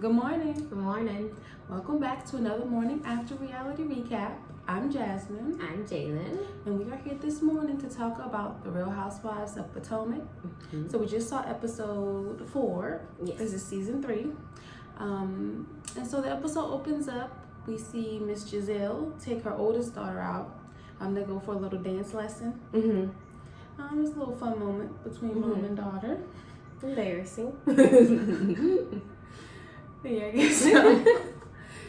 Good morning. Good morning. Welcome back to another Morning After Reality Recap. I'm Jasmine. I'm Jalen. And we are here this morning to talk about the Real Housewives of Potomac. Mm-hmm. So we just saw episode 4. Yes. This is season 3. And so the episode opens up. We see Miss Giselle take her oldest daughter out. They go for a little dance lesson. Mm-hmm. It's a little fun moment between mom and daughter. Embarrassing. Yeah, I guess so.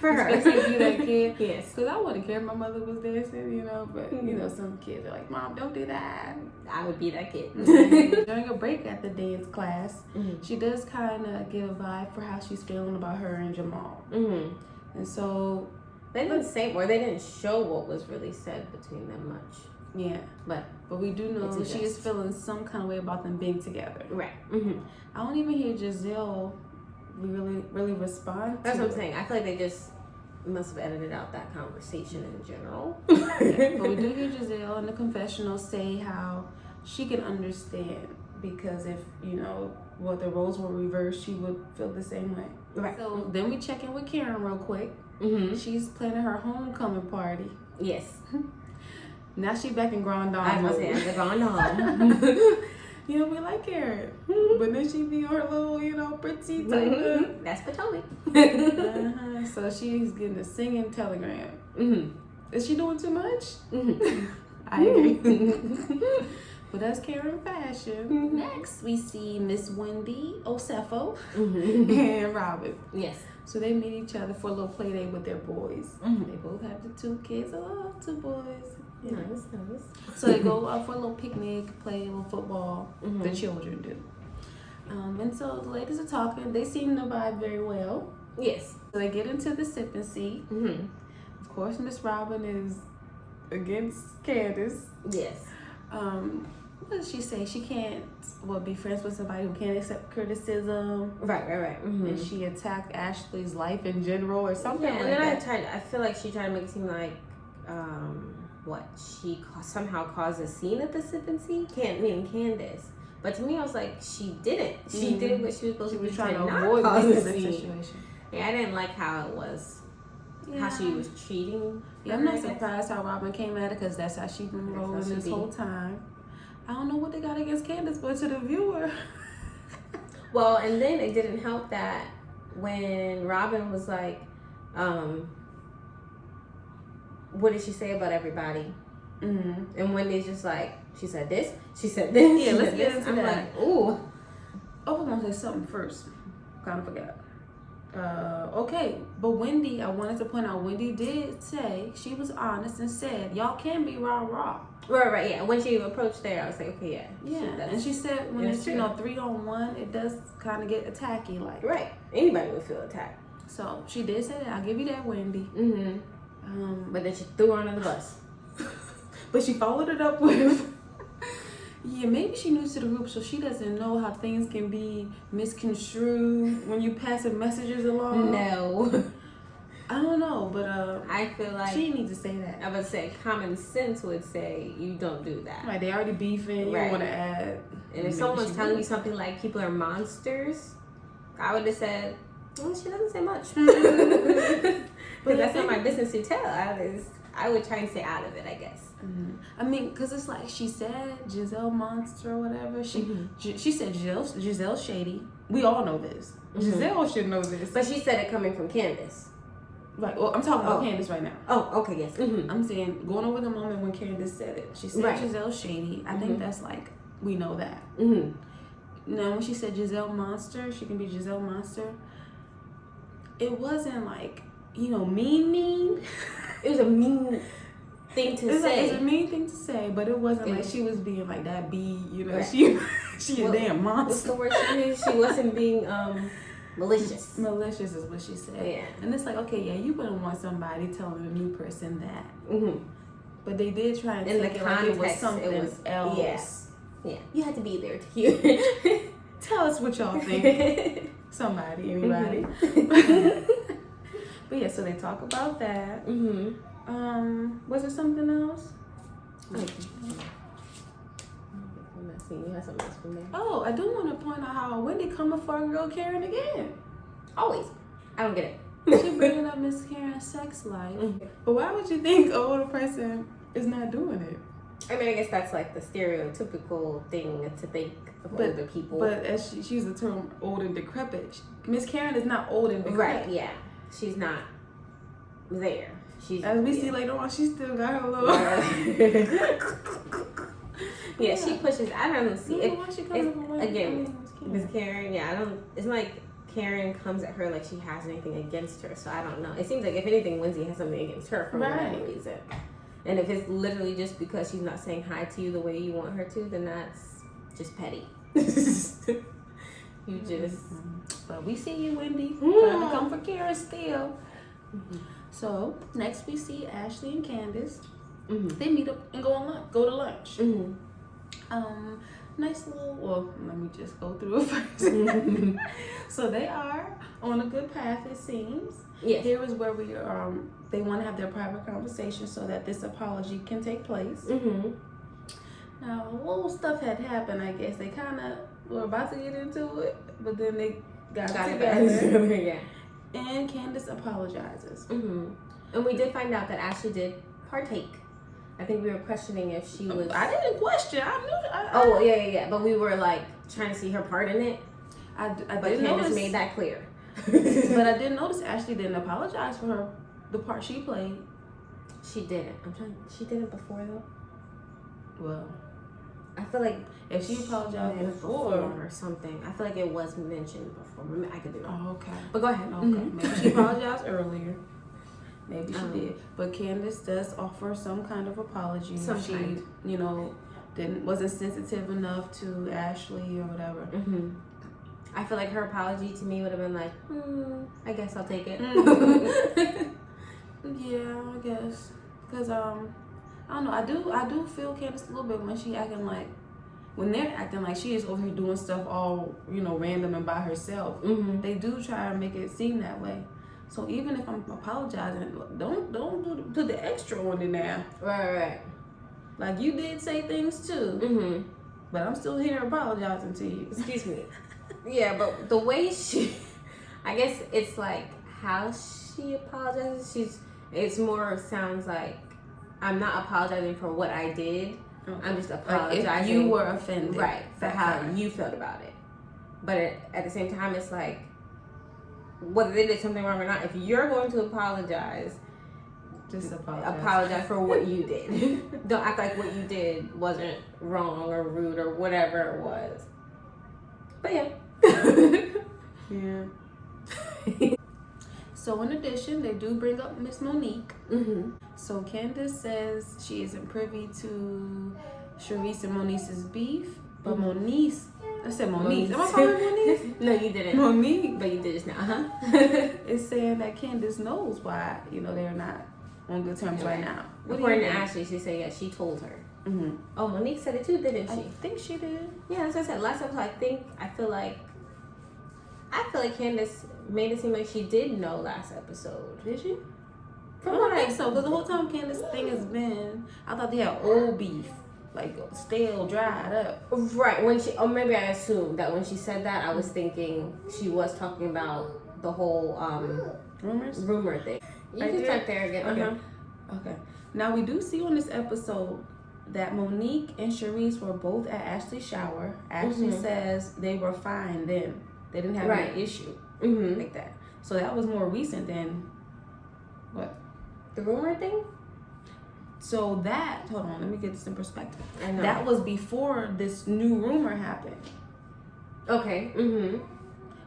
For her. Especially if you that kid. Yes. Because I wouldn't care if my mother was dancing, but, some kids are like, Mom, don't do that. I would be that kid. During a break at the dance class, she does kind of give a vibe for how she's feeling about her and Jamal. And so... They didn't say, or they didn't show what was really said between them much. Yeah. But we do know she is feeling some kind of way about them being together. Right. I don't even hear Giselle really respond That's to what I'm saying. I feel like they just must have edited out that conversation in general. Yeah. But we do hear Giselle in the confessional say how she can understand because if, the roles were reversed, she would feel the same way. Right. So then we check in with Karen real quick. She's planning her homecoming party. Yes. Now she back in Grand Dame. I was saying, the Grand Dame. We like Karen. But then she be her little, pretty type of... That's Potomac. So she's getting a singing telegram. Is she doing too much? I agree. But that's Karen fashion. Next, we see Miss Wendy Osefo and Robin. Yes. So they meet each other for a little play date with their boys. They both have the 2 kids. I love 2 boys. Yeah. Nice. So they go out for a little picnic, play a little football. The children do. And so the ladies are talking. They seem to vibe very well. Yes. So they get into the sipping seat. Of course, Miss Robin is against Candaice. Yes. What does she say? She can't be friends with somebody who can't accept criticism. Right. And she attacked Ashley's life in general or something like and that. then I feel like she tried to make it seem like she somehow caused a scene at the sipping seat. Meaning Candaice. But to me, I was like, she didn't. She did what she was supposed to be trying to not avoid cause the a scene. situation. Yeah, I didn't like how it was. Yeah. How she was treating. Yeah, I'm not surprised how Robin came at it because that's how she's been rolling this whole time. I don't know what they got against Candaice, but to the viewer. Well, and then it didn't help that when Robin was like, what did she say about everybody? And Wendy's just like, she said this, she said this. Yeah, let's get into that. Like, ooh. Oh, I'm going to say something first. Kind of forgot. Okay, but Wendy, I wanted to point out, Wendy did say, she was honest and said, y'all can be rah-rah. Right, yeah. When she approached there, I was like, okay, yeah. Yeah, and she said when it's 3-on-1, it does kind of get attacky, like. Right. Anybody would feel attacked. So she did say that. I'll give you that, Wendy. But then she threw her under the bus. But she followed it up with, yeah, maybe she new to the group, so she doesn't know how things can be misconstrued when you passing messages along. No. I don't know, but I feel like she needs to say that. I would say common sense would say you don't do that. Right, they already beefing. You want to add. And if someone's telling you something like people are monsters, I would have said, well, she doesn't say much. Because that's not my business to tell. I would try and stay out of it, I guess. I mean, because it's like she said Giselle monster or whatever. She said Giselle shady. We all know this. Giselle should know this. But she said it coming from Candaice. Right. Well, I'm talking about Candaice right now. Oh, okay, yes. I'm saying, going over the moment when Candaice said it. She said Giselle shady. I think that's like, we know that. Now, when she said Giselle monster, she can be Giselle monster. It wasn't like, mean. It was a mean thing to say. It's a mean thing to say, but it wasn't like she was being like that Right. she a damn monster. What's the word she used? She wasn't being malicious. Malicious is what she said. Yeah. And it's like, okay, yeah, you wouldn't want somebody telling a new person that. But they did try and take it like it was something else. Yeah. You had to be there to hear it. Tell us what y'all think. Somebody, anybody. But yeah, so they talk about that. Was there something else? You had something else from there. Oh, I do want to point out how Wendy coming for our girl Karen again. Always. I don't get it. She bringing up Miss Karen's sex life. But why would you think an older person is not doing it? I mean, I guess that's like the stereotypical thing to think of older people. But as she used the term old and decrepit. Miss Karen is not old and decrepit. Right, yeah. She's not there. As we see later on, she still got her little... Yeah, she pushes. I don't see it. Again, Miss Karen, I don't... It's like Karen comes at her like she has anything against her, so I don't know. It seems like, if anything, Lindsay has something against her for whatever reason. And if it's literally just because she's not saying hi to you the way you want her to, then that's just petty. You just... But we see you, Wendy. Trying to come for Karen still. So, next we see Ashley and Candaice. They meet up and go to lunch. Nice little... Well, let me just go through it first. So, they are on a good path, it seems. Yes. Here is where we are... They want to have their private conversation so that this apology can take place. Now, a little stuff had happened, I guess. They kind of were about to get into it, but then they got together. Yeah. And Candaice apologizes. And we did find out that Ashley did partake. I think we were questioning if she was... I didn't question. I knew... Yeah. But we were, like, trying to see her part in it. But Candaice made that clear. But I didn't notice Ashley didn't apologize for the part she played. She didn't. She did it before, though. Well... I feel like if she apologized before or something, I feel like it was mentioned before. I could be wrong. Oh, okay. But go ahead. Okay. Maybe she apologized earlier. Maybe she did. But Candaice does offer some kind of apology. She, wasn't sensitive enough to Ashley or whatever. I feel like her apology to me would have been like, I guess I'll take it. Yeah, I guess. Because I don't know. I do feel Candaice a little bit when they're acting like she is over here doing stuff all, random and by herself. They do try to make it seem that way. So even if I'm apologizing, don't put the extra on it now. Right. Like, you did say things too. But I'm still here apologizing to you. Excuse me. Yeah, but the way I guess it's like how she apologizes. It sounds like, I'm not apologizing for what I did. I'm just apologizing. Like if you were offended. Right. For how you felt about it. But at the same time, it's like, whether they did something wrong or not, if you're going to apologize, just apologize. Apologize for what you did. Don't act like what you did wasn't wrong or rude or whatever it was. But yeah. Yeah. So in addition, they do bring up Miss Monique. So Candaice says she isn't privy to Sharice and Monique's beef, but I said Monique. Am I calling Monique? No, you didn't. Monique. But you did just now, It's saying that Candaice knows why, they're not on good terms right now. According to Ashley, she said, she told her. Oh, Monique said it too, didn't she? I think she did. Yeah, that's what I said. Last episode, I feel like Candaice made it seem like she did know last episode. Did she? I don't think so, because the whole time Candaice thing has been, I thought they had old beef, like stale, dried up. Right, maybe I assumed that when she said that, I was thinking she was talking about the whole rumor thing. You can start there again. Okay. Now we do see on this episode that Monique and Sharice were both at Ashley's shower. Ashley says they were fine then. They didn't have any issue like that. So that was more recent than what? The rumor thing? So that, hold on, let me get this in perspective. I know. That was before this new rumor happened. Okay.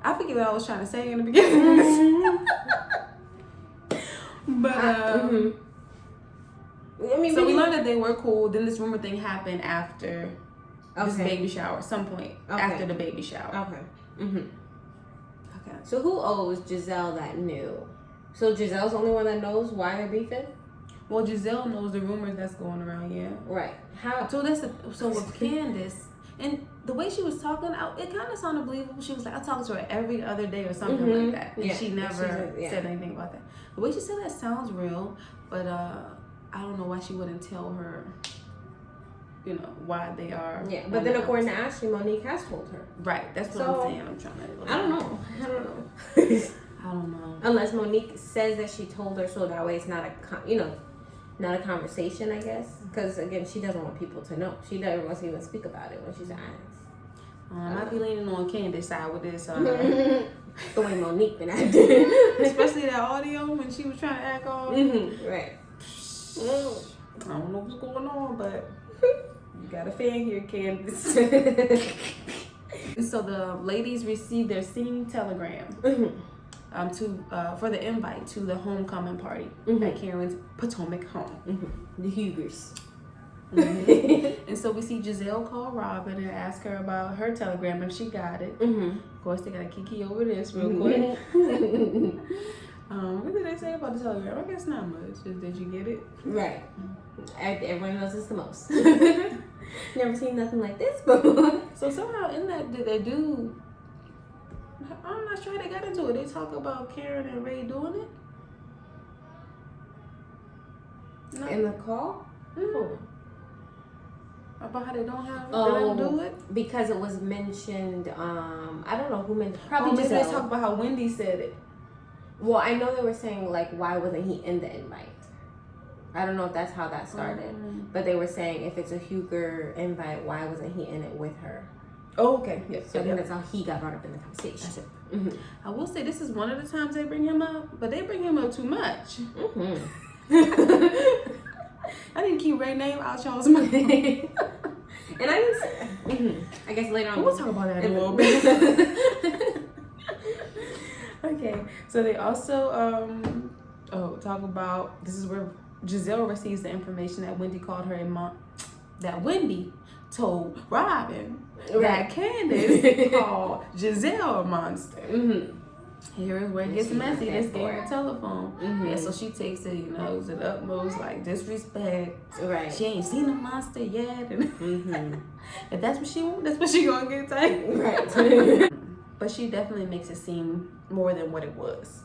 I forget what I was trying to say in the beginning. But so we learned that they were cool. Then this rumor thing happened after this baby shower, some point after the baby shower. Okay. Okay. So who owes Giselle that new? So Giselle's the only one that knows why they're beefing? Well, Giselle knows the rumors that's going around, yeah. Right. How? So with Candaice, and the way she was talking, it kind of sounded believable. She was like, I talk to her every other day or something like that. And she never said anything about that. The way she said that sounds real, but I don't know why she wouldn't tell her, why they are. Yeah, but then according to Ashley, Monique has told her. Right, that's what I'm saying. I'm trying to. I don't know. I don't know. Unless Monique says that she told her, so that way it's not not a conversation, I guess. Because again, she doesn't want people to know. She never wants to even speak about it when she's asked. I might be leaning on Candaice side with this. The way Monique been acting. Especially that audio when she was trying to act all. Right. I don't know what's going on, but you got a fan here, Candaice. So the ladies received their singing telegram for the invite to the homecoming party at Karen's Potomac home. The Hugers. And so we see Giselle call Robin and ask her about her telegram if she got it. Of course, they got to kiki over this real quick. What did they say about the telegram? I guess not much. Just did you get it? Right. Everyone knows it's the most. Never seen nothing like this before. So somehow in that, did they do? I'm not sure how they got into it. They talk about Karen and Ray doing it. No. In the call? About how they don't have them do it? Because it was mentioned, I don't know who mentioned, probably Giselle. They talk about how Wendy said it. Well, I know they were saying, like, why wasn't he in the invite? I don't know if that's how that started. But they were saying if it's a Huger invite, why wasn't he in it with her? Oh, okay. Yeah. So I think that's how he got brought up in the conversation. That's it. I will say this is one of the times they bring him up, but they bring him up too much. I didn't keep Ray's name out y'all's mouth. And I didn't say, I guess later on. We'll talk about that in a little bit. Okay, so they also talk about, this is where Giselle receives the information that Wendy called her that Wendy told Robin that Candaice called Giselle a monster. Here is where it gets messy. This game of telephone. Yeah, so she takes it, to the utmost, like, disrespect. Right. She ain't seen a monster yet. And if that's what she wants, that's what she gonna get tight. Right. But she definitely makes it seem more than what it was.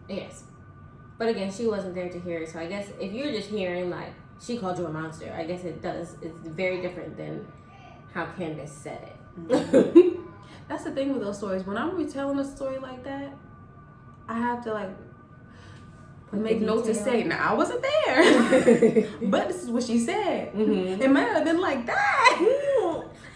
Yes. But again, she wasn't there to hear it. So I guess if you're just hearing, like, she called you a monster, I guess it's very different than how Candaice said it. That's the thing with those stories. When I'm retelling a story like that, I have to, like, make notes to say, now, I wasn't there. But this is what she said. It might have been like that.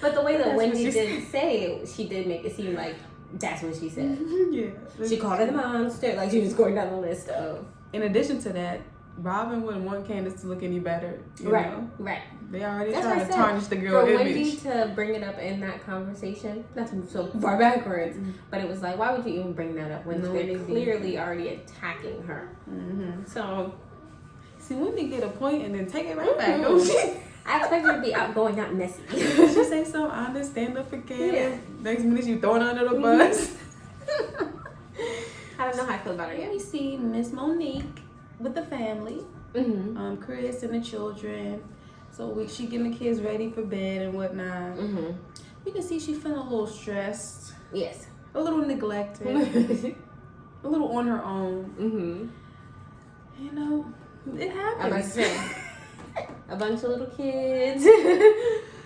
But the way that Wendy did say it, she did make it seem like that's what she said. Yeah. She called it a monster. Like, she was going down the list of. In addition to that, Robin wouldn't want Candaice to look any better. You know? Right. They already trying to tarnish the girl image. For Wendy to bring it up in that conversation, not to move so far backwards, but it was like, why would you even bring that up when they're clearly already attacking her? So, see, Wendy get a point and then take it right back, don't she? I expect her to be outgoing, not messy. She say something honest, stand up for Candaice. Yeah. Next minute you throw it under the bus. I don't know how I feel about her yet. We see Miss Monique with the family, Chris and the children. So she getting the kids ready for bed and whatnot. You can see she feeling a little stressed. Yes. A little neglected. A little on her own. It happens. A bunch of little kids.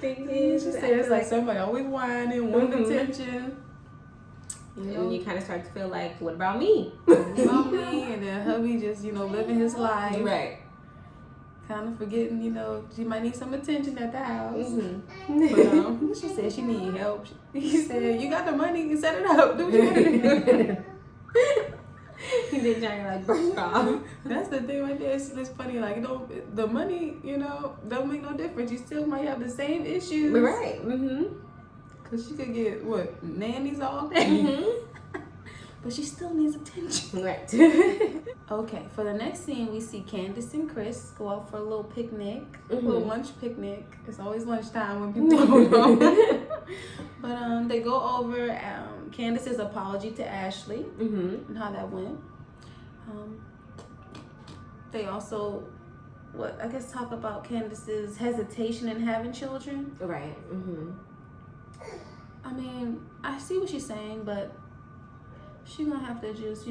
Big kids. She says like somebody always whining, wanting attention. And you kind of start to feel like, what about me? What about me? And then hubby just, living his life. Right. Kind of forgetting, she might need some attention at the house. But she said she need help. He said, you got the money, you set it up. Do what you gotta do. He did try to like brush it off. That's the thing right there. It's funny. Like, the money, don't make no difference. You still might have the same issues. Right. Because she could get, nannies all day. But she still needs attention. Right. Okay, for the next scene, we see Candaice and Chris go out for a little picnic, a little lunch picnic. It's always lunchtime when people go home. But they go over Candaice's apology to Ashley and how that went. They also, talk about Candaice's hesitation in having children. Right. I mean, I see what she's saying, but she's gonna have to just,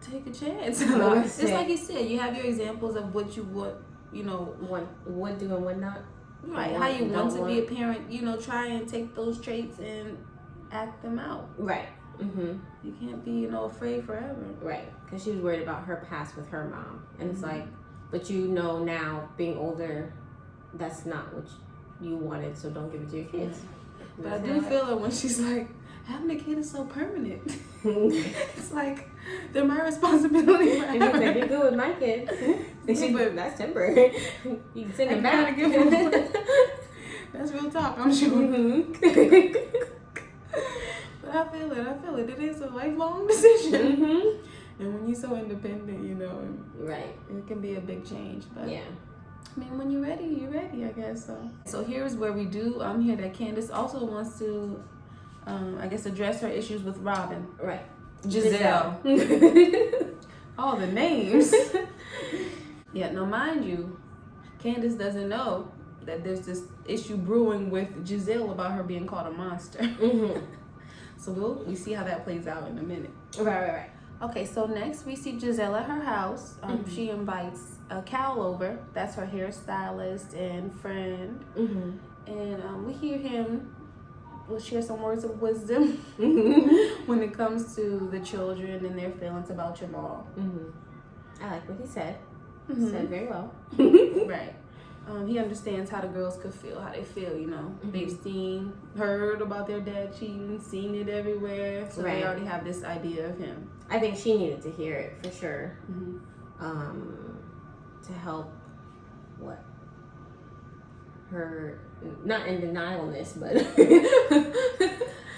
take a chance. It's like you said, you have your examples of what you would, would do and would not. Right, how you want to be a parent, try and take those traits and act them out. Right. You can't be, afraid forever. Right. Because she was worried about her past with her mom. And it's like, but now, being older, that's not what you wanted, so don't give it to your kids. But I do feel it when she's like, having a kid is so permanent. It's like, they're my responsibility. And he's like, you're good with my kids. But that's temporary. You can send them back. That's real talk, I'm sure. But I feel it. It is a lifelong decision. And when you're so independent, right, it can be a big change. But yeah. I mean, when you're ready, I guess so. So here's where we do hear that Candaice also wants to, address her issues with Robin. Right. Giselle. All the names. Yeah, now mind you, Candaice doesn't know that there's this issue brewing with Giselle about her being called a monster. So we see how that plays out in a minute. Right. Okay, so next we see Giselle at her house. She invites Cal over. That's her hairstylist and friend. And we hear him share some words of wisdom when it comes to the children and their feelings about Jamal. I like what he said. He said very well. Right. He understands how the girls could feel, how they feel, They've heard about their dad cheating, seen it everywhere. So they already have this idea of him. I think she needed to hear it for sure. To help her, not in denialness, but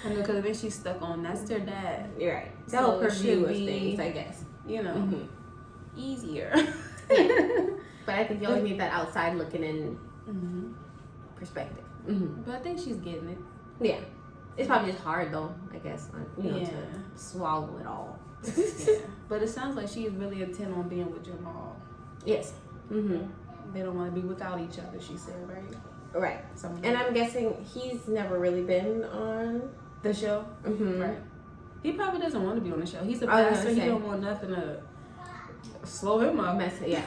I know, because then she's stuck on that's their dad. You're right. To help her view of things, I guess. Easier. But I think you always need that outside looking in perspective. But I think she's getting it. Yeah. It's probably just hard though, I guess, to swallow it all. Yeah. But it sounds like she is really intent on being with Jamal. Yes. They don't want to be without each other, she said, right? Right. And I'm guessing he's never really been on the show. Right. He probably doesn't want to be on the show. He's a pastor. He don't want nothing to slow him up. Yeah.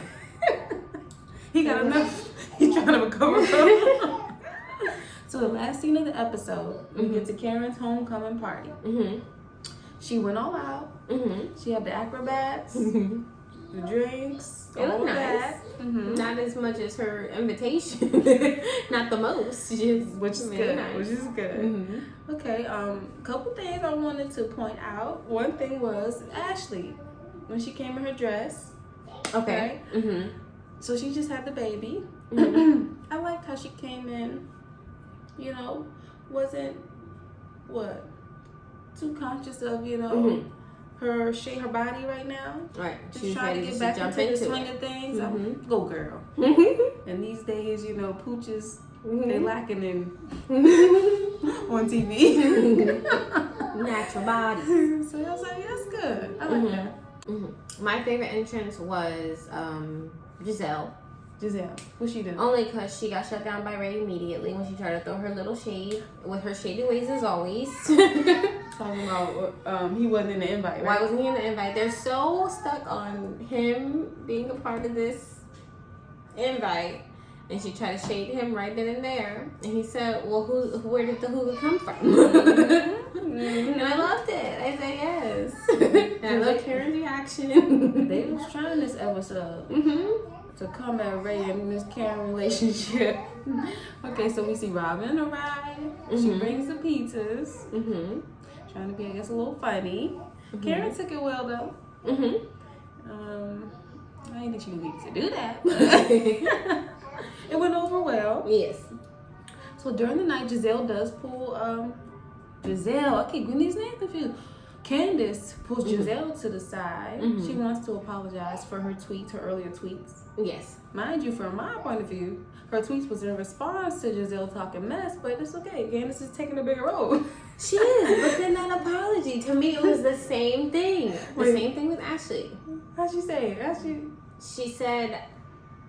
He got enough. He's trying to recover from it. So the last scene of the episode, we get to Karen's homecoming party. She went all out. She had the acrobats, the drinks. It looked nice. Not as much as her invitation. Not the most. Which is good. Nice. Which is good. Okay. Couple things I wanted to point out. One thing was Ashley, when she came in her dress. Okay. Right? So she just had the baby. I liked how she came in. Wasn't too conscious of her body right now. Right. Just trying to get back into the swing of things. Go girl. And these days, pooches they lacking in on TV. Natural body. So I was like, that's good. I like that. My favorite entrance was Giselle. What's she doing? Only because she got shut down by Ray immediately when she tried to throw her little shade with her shady ways as always. Talking about he wasn't in the invite, right? Why wasn't he in the invite? They're so stuck on him being a part of this invite, and she tried to shade him right then and there. And he said, "Well, where did the hooga come from?" And I loved it. I said yes. And I loved Karen's reaction. They was trying this episode. To come at Ray and Miss Karen relationship. Okay, so we see Robin arrive. She brings the pizzas. Trying to be, I guess, a little funny. Karen took it well though. I didn't think she needed to do that. It went over well. Yes. So during the night, Giselle does pull I keep getting these names confused. Candaice pulls Giselle to the side. She wants to apologize for her tweets, her earlier tweets. Yes. Mind you, from my point of view, her tweets was in response to Giselle talking mess, but it's okay. Candaice is taking a bigger role. She is, but then that apology, to me, it was the same thing. Same thing with Ashley. How'd she say it? She said,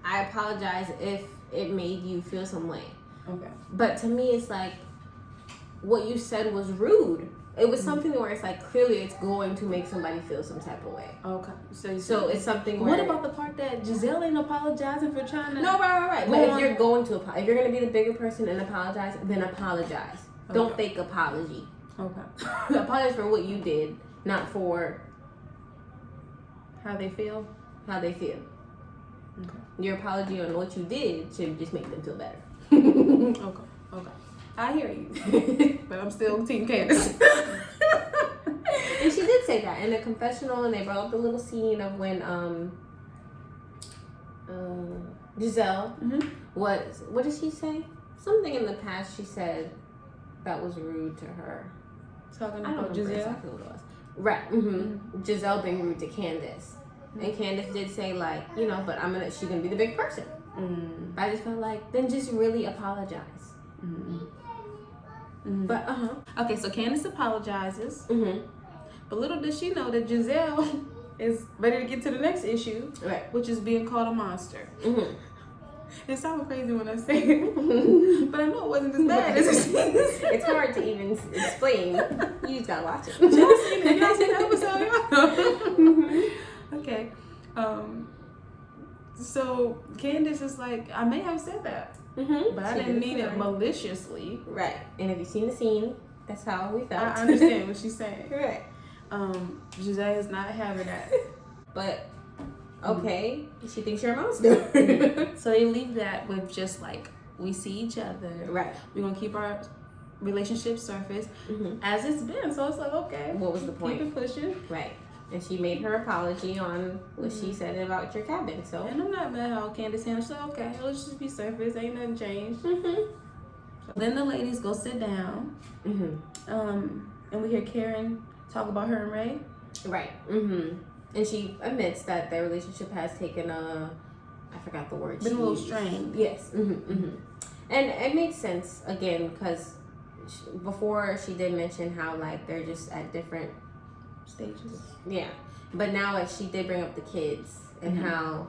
I apologize if it made you feel some way. Okay. But to me, it's like, what you said was rude. It was something where it's like, clearly it's going to make somebody feel some type of way. Okay. So it's something where... What about the part that Giselle ain't apologizing for trying to... No, right. But if you're going to apologize, if you're going to be the bigger person and apologize, then apologize. Okay. Don't fake apology. Okay. Apologize for what you did, not for How they feel? how they feel. Okay. Your apology on what you did should just make them feel better. Okay. I hear you. But I'm still Team Candaice. And she did say that in the confessional, and they brought up the little scene of when Giselle was, what did she say? Something in the past she said that was rude to her. Talking I don't about remember Giselle? exactly what it was. Right. Giselle being rude to Candaice. And Candaice did say, like, you know, but she's gonna be the big person. But I just felt like, then just really apologize. But Okay, so Candaice apologizes. But little does she know that Giselle is ready to get to the next issue, right, which is being called a monster. It sounds crazy when I say it, but I know it wasn't as bad as it seems. It's hard to even explain. You just gotta watch it. Y'all seen the episode? Okay. So Candaice is like, I may have said that, but I didn't mean it maliciously. Right. And if you've seen the scene, that's how we felt. I understand what she's saying. Right. Giselle is not having that. But okay, she thinks you're a monster. So they leave that with just like, we see each other. Right. We're gonna keep our relationship surface as it's been. So it's like, okay, what was the point? Keep it pushing. Right. And she made her apology on what she said about your cabin. So, and I'm not mad how Candaice handled. She's like, okay, let's just be surface. Ain't nothing changed. So then the ladies go sit down. And we hear Karen talk about her and Ray. Right. And she admits that their relationship has taken I forgot the word. Been a little strained. Yes. And it makes sense, again, because before she did mention how, like, they're just at different stages. Yeah. But now she did bring up the kids and how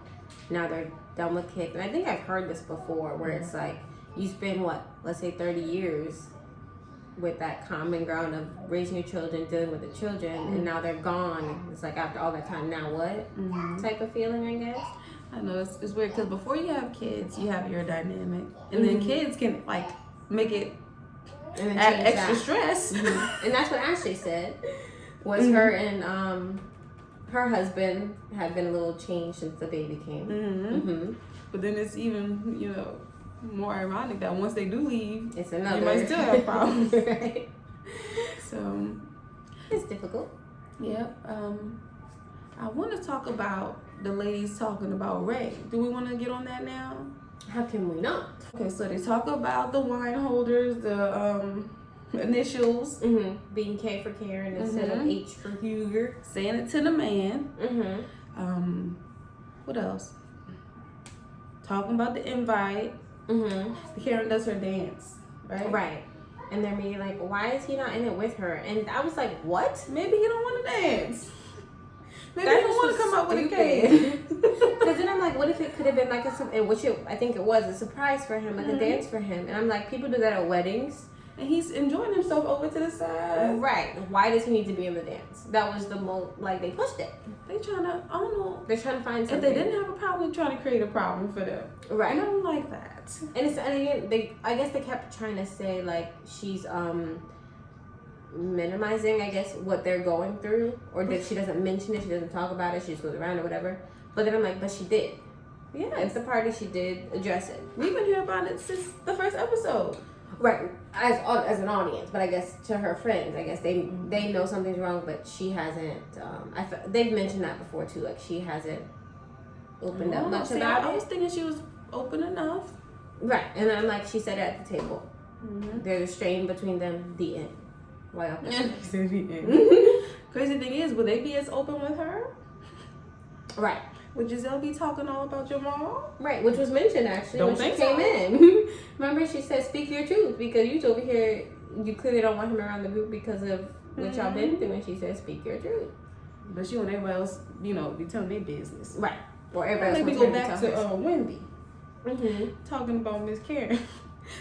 now they're done with kids. And I think I've heard this before where it's like, you spend, let's say 30 years with that common ground of raising your children, dealing with the children, and now they're gone. It's like, after all that time, now what? Type of feeling, I guess. I know, it's weird, because before you have kids, you have your dynamic. And then kids can, like, make it add extra stress. And that's what Ashley said, was her and her husband had been a little changed since the baby came. But then it's even, more ironic that once they do leave, it's another. You might still have problems. Right. So it's difficult. Yeah. I want to talk about the ladies talking about Ray. Do we want to get on that now? How can we not? Okay, so they talk about the wine holders, the initials, being K for Karen instead of H for Huger. Saying it to the man. What else? Talking about the invite. Karen does her dance, right? Right. And they're being like, why is he not in it with her? And I was like, what? Maybe he don't want to dance. Maybe he don't want to come out with a cake. Because then I'm like, what if it could have been like I think it was a surprise for him, like a dance for him. And I'm like, people do that at weddings. And he's enjoying himself over to the side. Right. Why does he need to be in the dance? That was the most, like, they pushed it. They trying to, I don't know. They're trying to find something. If they didn't have a problem, they're trying to create a problem for them. Right. And I don't like that. And again, I guess they kept trying to say, like, she's minimizing, I guess, what they're going through. Or that she doesn't mention it, she doesn't talk about it, she just goes around or whatever. But then I'm like, but she did. Yeah. At the party, she did address it. We've been hearing about it since the first episode. Right, as an audience, but I guess to her friends, I guess they know something's wrong, but she hasn't. They've mentioned that before too. Like, she hasn't opened up much about it. I was thinking she was open enough. Right, and then I'm like, she said it at the table. There's a strain between them. The end. Why up? Crazy thing is, would they be as open with her? Right. Would Giselle be talking all about your mom? Right, which was mentioned actually when she came in. Remember, she said, "Speak your truth," because you over here, you clearly don't want him around the group because of what y'all been through. And she said, "Speak your truth." But she want everybody else, be telling their business. Right. Or everybody else. Maybe go back to Wendy. Talking about Miss Karen.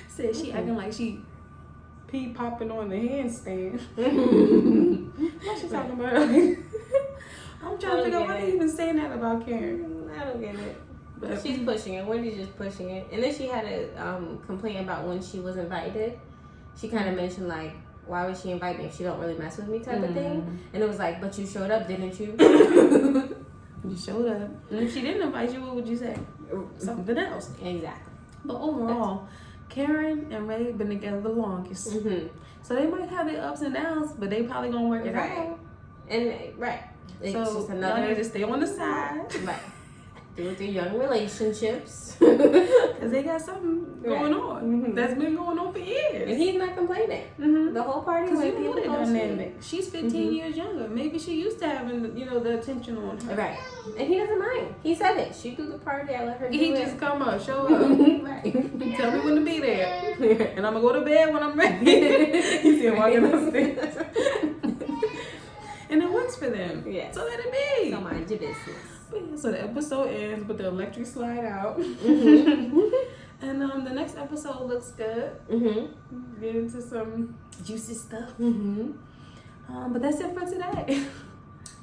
Said she acting like she pee popping on the handstand. What she talking about? I'm trying to figure out why they even saying that about Karen. I don't get it. But she's pushing it. Wendy's just pushing it. And then she had a complaint about when she was invited. She kind of mentioned, like, why would she invite me if she don't really mess with me type of thing? And it was like, but you showed up, didn't you? You showed up. And if she didn't invite you, what would you say? Something else. Exactly. But overall, Karen and Ray been together the longest. So they might have their ups and downs, but they probably gonna work it out. And it's so just another. Y'all need to stay on the side. Right. Do with your young relationships. Because they got something going on that's been going on for years. And he's not complaining. The whole party was like people dynamic. She's 15 years younger. Maybe she used to having the attention on her. Right. And he doesn't mind. He said it. She do the party. I let her do he it. Just come up, show up. Right. Tell me when to be there. And I'm going to go to bed when I'm ready. You see him walking upstairs. And it works for them. Yeah. So let it be. So mind your business. So the episode ends with the electric slide out. And the next episode looks good. Get into some juicy stuff. But that's it for today.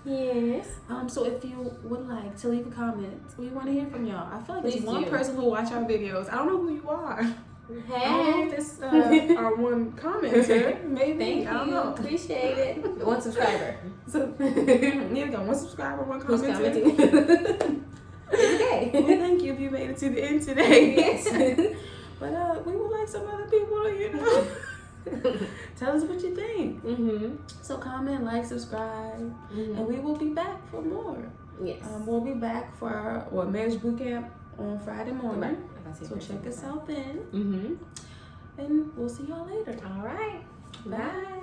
Yes. So if you would like to leave a comment, we want to hear from y'all. I feel like Please there's one do. person who watch our videos. I don't know who you are. Hey. I don't know if this our one commenter. Maybe. Thank I don't you. know. Appreciate it. One subscriber. So here we go. One subscriber, one Who's commenter. commenting? Okay. Well, thank you if you made it to the end today. Yes. But we would like some other people to, tell us what you think. So comment, like, subscribe, and we will be back for more. Yes. We'll be back for our marriage boot camp on Friday morning. Right. So check us out then. And we'll see y'all later. All right. Bye.